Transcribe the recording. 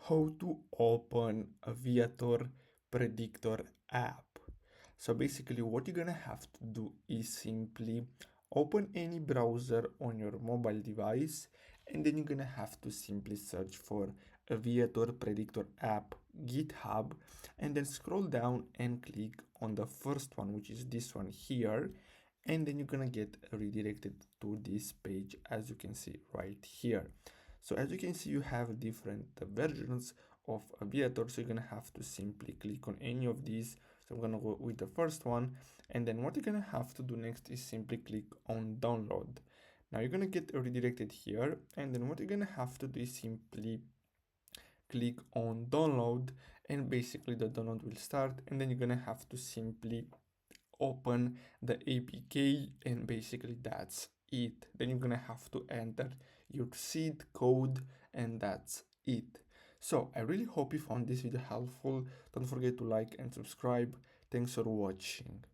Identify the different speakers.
Speaker 1: how to open Aviator Predictor App. So basically what you're gonna have to do is simply open any browser on your mobile device, and then you're gonna have to simply search for Aviator Predictor App GitHub, and then scroll down and click on the first one, which is this one here, and then you're gonna get redirected to this page, as you can see right here. So as you can see, you have different versions of Aviator, so you're gonna have to simply click on any of these. So I'm gonna go with the first one, and then what you're gonna have to do next is simply click on download. Now you're gonna get redirected here, and then what you're gonna have to do is simply click on download, and basically the download will start, and then you're gonna have to simply open the APK, and basically that's it. Then you're gonna have to enter your seed code, and that's it. So I really hope you found this video helpful. Don't forget to like and subscribe. Thanks for watching.